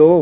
2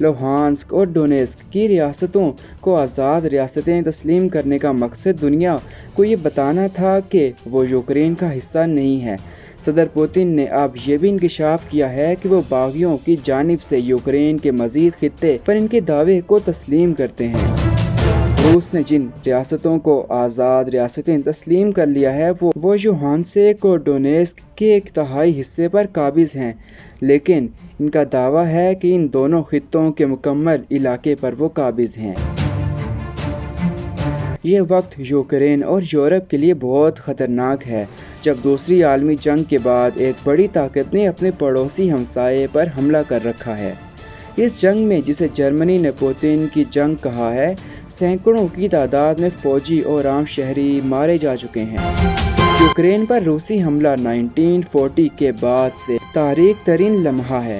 لوہانسک اور ڈونیسک کی ریاستوں کو آزاد ریاستیں تسلیم کرنے کا مقصد دنیا کو یہ بتانا تھا کہ وہ یوکرین کا حصہ نہیں ہے۔ صدر پوتن نے اب یہ بھی انکشاف کیا ہے کہ وہ باغیوں کی جانب سے یوکرین کے مزید خطے پر ان کے دعوے کو تسلیم کرتے ہیں۔ روس نے جن ریاستوں کو آزاد ریاستیں تسلیم کر لیا ہے وہ لوہانسک اور ڈونیسک کے ایک تہائی حصے پر قابض ہیں، لیکن ان کا دعویٰ ہے کہ ان دونوں خطوں کے مکمل علاقے پر وہ قابض ہیں۔ یہ وقت یوکرین اور یورپ کے لیے بہت خطرناک ہے، جب دوسری عالمی جنگ کے بعد ایک بڑی طاقت نے اپنے پڑوسی ہمسائے پر حملہ کر رکھا ہے۔ اس جنگ میں، جسے جرمنی نے پوتن کی جنگ کہا ہے، سینکڑوں کی تعداد میں فوجی اور عام شہری مارے جا چکے ہیں۔ یوکرین پر روسی حملہ 1940 کے بعد سے تاریخ ترین لمحہ ہے۔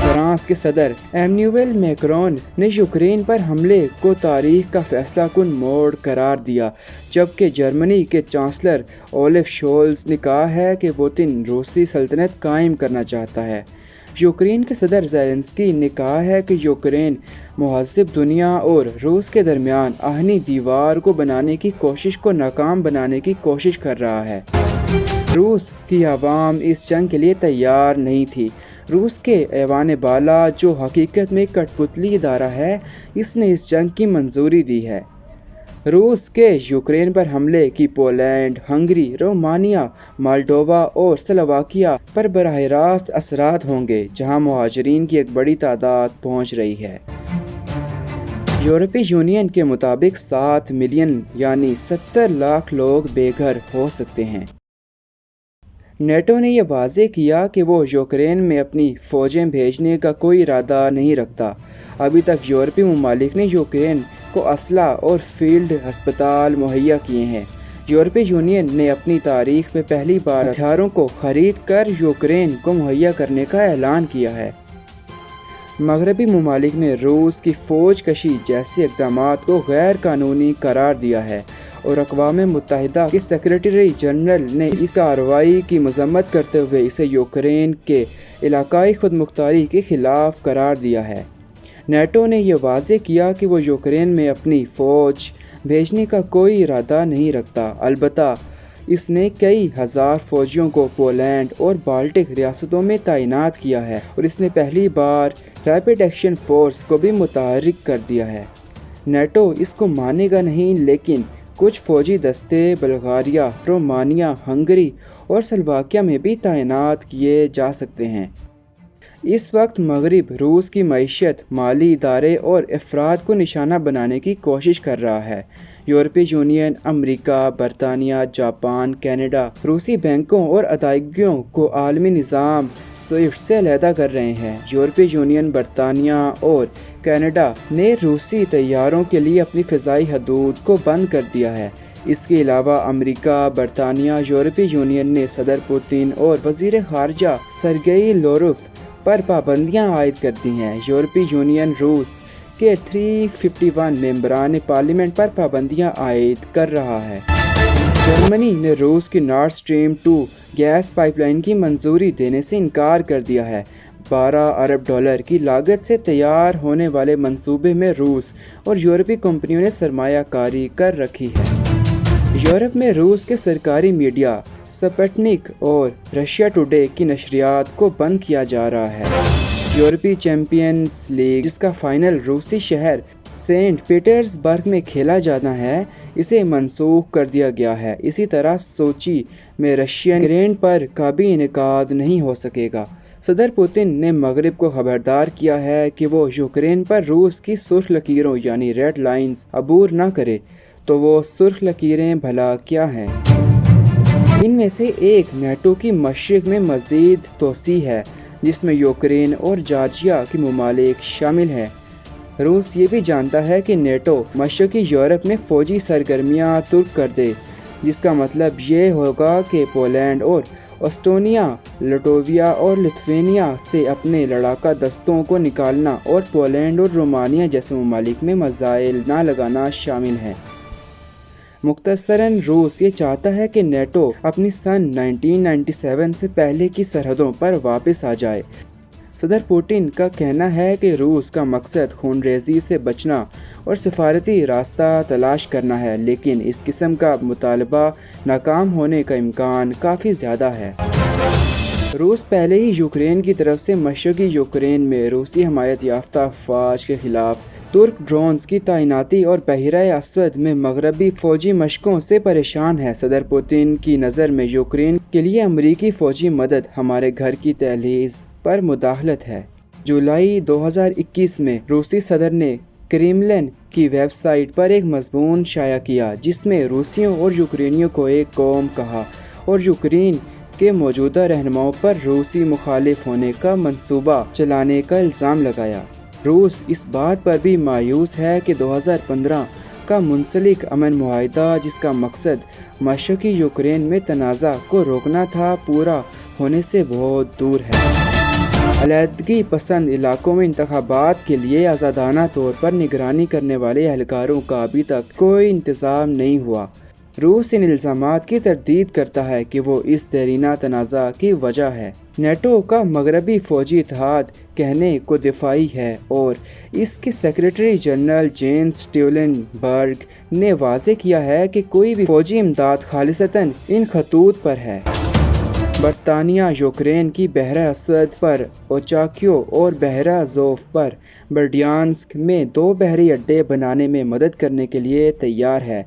فرانس کے صدر ایمینوئل میکرون نے یوکرین پر حملے کو تاریخ کا فیصلہ کن موڑ قرار دیا، جبکہ جرمنی کے چانسلر اولیف شولز نے کہا ہے کہ پوتن روسی سلطنت قائم کرنا چاہتا ہے۔ یوکرین کے صدر زیلنسکی نے کہا ہے کہ یوکرین مہذب دنیا اور روس کے درمیان آہنی دیوار کو بنانے کی کوشش کو ناکام بنانے کی کوشش کر رہا ہے۔ روس کی عوام اس جنگ کے لیے تیار نہیں تھی۔ روس کے ایوان بالا، جو حقیقت میں کٹ پتلی ادارہ ہے، اس نے اس جنگ کی منظوری دی ہے۔ روس کے یوکرین پر حملے کی پولینڈ، ہنگری، رومانیہ، مالڈووا اور سلوواکیہ پر براہ راست اثرات ہوں گے، جہاں مہاجرین کی ایک بڑی تعداد پہنچ رہی ہے۔ یورپی یونین کے مطابق 7 ملین یعنی 70 لاکھ لوگ بے گھر ہو سکتے ہیں۔ نیٹو نے یہ واضح کیا کہ وہ یوکرین میں اپنی فوجیں بھیجنے کا کوئی ارادہ نہیں رکھتا۔ ابھی تک یورپی ممالک نے یوکرین کو اسلحہ اور فیلڈ ہسپتال مہیا کیے ہیں۔ یورپی یونین نے اپنی تاریخ میں پہلی بار ہتھیاروں کو خرید کر یوکرین کو مہیا کرنے کا اعلان کیا ہے۔ مغربی ممالک نے روس کی فوج کشی جیسے اقدامات کو غیر قانونی قرار دیا ہے، اور اقوام متحدہ کے سیکریٹری جنرل نے اس کارروائی کی مذمت کرتے ہوئے اسے یوکرین کے علاقائی خود مختاری کے خلاف قرار دیا ہے۔ نیٹو نے یہ واضح کیا کہ وہ یوکرین میں اپنی فوج بھیجنے کا کوئی ارادہ نہیں رکھتا، البتہ اس نے کئی ہزار فوجیوں کو پولینڈ اور بالٹک ریاستوں میں تعینات کیا ہے، اور اس نے پہلی بار ریپڈ ایکشن فورس کو بھی متحرک کر دیا ہے۔ نیٹو اس کو مانے گا نہیں، لیکن کچھ فوجی دستے بلغاریہ، رومانیہ، ہنگری اور سلوواکیہ میں بھی تعینات کیے جا سکتے ہیں۔ اس وقت مغرب روس کی معیشت، مالی ادارے اور افراد کو نشانہ بنانے کی کوشش کر رہا ہے۔ یورپی یونین، امریکہ، برطانیہ، جاپان، کینیڈا روسی بینکوں اور ادائیگیوں کو عالمی نظام سوئفٹ سے علیحدہ کر رہے ہیں۔ یورپی یونین، برطانیہ اور کینیڈا نے روسی طیاروں کے لیے اپنی فضائی حدود کو بند کر دیا ہے۔ اس کے علاوہ امریکہ، برطانیہ، یورپی یونین نے صدر پوتن اور وزیر خارجہ سرگئی لاروف پر پابندیاں عائد کر دی ہیں۔ یورپی یونین روس کے 351 ممبران پارلیمنٹ پر پابندیاں عائد کر رہا ہے۔ جرمنی نے روس کی نارڈ سٹریم 2 گیس پائپ لائن کی منظوری دینے سے انکار کر دیا ہے۔ 12 ارب ڈالر کی لاگت سے تیار ہونے والے منصوبے میں روس اور یورپی کمپنیوں نے سرمایہ کاری کر رکھی ہے۔ یورپ میں روس کے سرکاری میڈیا سپوٹنک اور رشیا ٹوڈے کی نشریات کو بند کیا جا رہا ہے۔ یورپی چیمپئنز لیگ، جس کا فائنل روسی شہر سینٹ پیٹرز برگ میں کھیلا جانا ہے، اسے منسوخ کر دیا گیا ہے۔ اسی طرح سوچی میں رشین گرینڈ پر کا بھی انعقاد نہیں ہو سکے گا۔ صدر پوتن نے مغرب کو خبردار کیا ہے کہ وہ یوکرین پر روس کی سرخ لکیروں یعنی ریڈ لائنز عبور نہ کرے، تو وہ سرخ لکیریں بھلا کیا ہیں؟ ان میں سے ایک نیٹو کی مشرق میں مزید توسیع ہے، جس میں یوکرین اور جارجیا کے ممالک شامل ہیں۔ روس یہ بھی جانتا ہے کہ نیٹو مشرقی یورپ میں فوجی سرگرمیاں ترک کر دے، جس کا مطلب یہ ہوگا کہ پولینڈ اور اسٹونیا، لٹویا اور لتھوینیا سے اپنے لڑاکا دستوں کو نکالنا اور پولینڈ اور رومانیہ جیسے ممالک میں میزائل نہ لگانا شامل ہے۔ مختصراً روس یہ چاہتا ہے کہ نیٹو اپنی سن 1997 سے پہلے کی سرحدوں پر واپس آ جائے۔ صدر پوٹن کا کہنا ہے کہ روس کا مقصد خون ریزی سے بچنا اور سفارتی راستہ تلاش کرنا ہے، لیکن اس قسم کا مطالبہ ناکام ہونے کا امکان کافی زیادہ ہے۔ روس پہلے ہی یوکرین کی طرف سے مشرقی یوکرین میں روسی حمایت یافتہ افواج کے خلاف ترک ڈرونز کی تعیناتی اور بحیرہ اسود میں مغربی فوجی مشقوں سے پریشان ہے۔ صدر پوتن کی نظر میں یوکرین کے لیے امریکی فوجی مدد ہمارے گھر کی دہلیز پر مداخلت ہے۔ جولائی 2021 میں روسی صدر نے کریملن کی ویب سائٹ پر ایک مضمون شائع کیا جس میں روسیوں اور یوکرینیوں کو ایک قوم کہا اور یوکرین کے موجودہ رہنماؤں پر روسی مخالف ہونے کا منصوبہ چلانے کا الزام لگایا۔ روس اس بات پر بھی مایوس ہے کہ 2015 کا منسلک امن معاہدہ جس کا مقصد مشرقی یوکرین میں تنازع کو روکنا تھا، پورا ہونے سے بہت دور ہے۔ علیحدگی پسند علاقوں میں انتخابات کے لیے آزادانہ طور پر نگرانی کرنے والے اہلکاروں کا ابھی تک کوئی انتظام نہیں ہوا۔ روس ان الزامات کی تردید کرتا ہے کہ وہ اس دیرینہ تنازع کی وجہ ہے۔ نیٹو کا مغربی فوجی اتحاد کہنے کو دفاعی ہے اور اس کے سیکریٹری جنرل جینس اسٹولٹنبرگ نے واضح کیا ہے کہ کوئی بھی فوجی امداد خالصتاً ان خطوط پر ہے۔ برطانیہ یوکرین کی بحیرہ اسود پر اوچاکیو اور بحیرہ ازوف پر برڈیانسک میں 2 بحری اڈے بنانے میں مدد کرنے کے لیے تیار ہے۔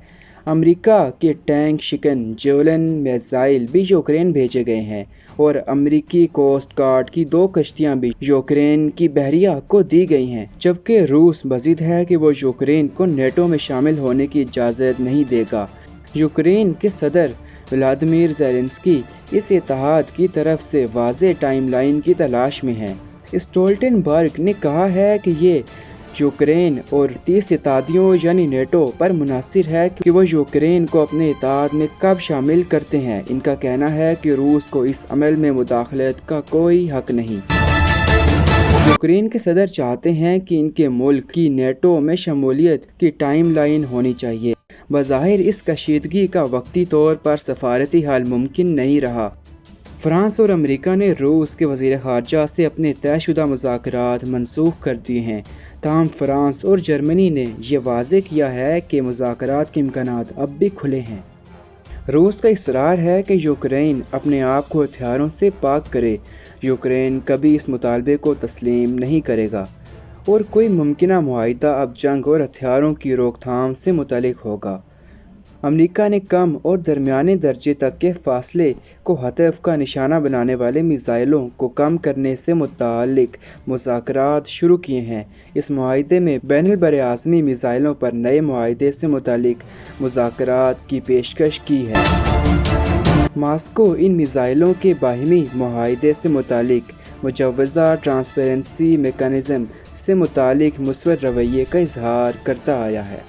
امریکہ کے ٹینک شکن جیولن میزائل بھی یوکرین بھیجے گئے ہیں اور امریکی کوسٹ گارڈ کی 2 کشتیاں بھی یوکرین کی بحریہ کو دی گئی ہیں، جبکہ روس مزید ہے کہ وہ یوکرین کو نیٹو میں شامل ہونے کی اجازت نہیں دے گا۔ یوکرین کے صدر ولادیمیر زیلنسکی اس اتحاد کی طرف سے واضح ٹائم لائن کی تلاش میں ہیں۔ اسٹولٹنبرگ نے کہا ہے کہ یہ یوکرین اور 30 اتحادیوں یعنی نیٹو پر منحصر ہے کہ وہ یوکرین کو اپنے اتحاد میں کب شامل کرتے ہیں۔ ان کا کہنا ہے کہ روس کو اس عمل میں مداخلت کا کوئی حق نہیں۔ یوکرین کے صدر چاہتے ہیں کہ ان کے ملک کی نیٹو میں شمولیت کی ٹائم لائن ہونی چاہیے۔ بظاہر اس کشیدگی کا وقتی طور پر سفارتی حل ممکن نہیں رہا۔ فرانس اور امریکہ نے روس کے وزیر خارجہ سے اپنے طے شدہ مذاکرات منسوخ کر دیے ہیں، تاہم فرانس اور جرمنی نے یہ واضح کیا ہے کہ مذاکرات کے امکانات اب بھی کھلے ہیں۔ روس کا اصرار ہے کہ یوکرین اپنے آپ کو ہتھیاروں سے پاک کرے۔ یوکرین کبھی اس مطالبے کو تسلیم نہیں کرے گا اور کوئی ممکنہ معاہدہ اب جنگ اور ہتھیاروں کی روک تھام سے متعلق ہوگا۔ امریکہ نے کم اور درمیانے درجے تک کے فاصلے کو ہدف کا نشانہ بنانے والے میزائلوں کو کم کرنے سے متعلق مذاکرات شروع کیے ہیں۔ اس معاہدے میں بین البراعظمی میزائلوں پر نئے معاہدے سے متعلق مذاکرات کی پیشکش کی ہے۔ ماسکو ان میزائلوں کے باہمی معاہدے سے متعلق مجوزہ ٹرانسپیرنسی میکانزم سے متعلق مثبت رویے کا اظہار کرتا آیا ہے۔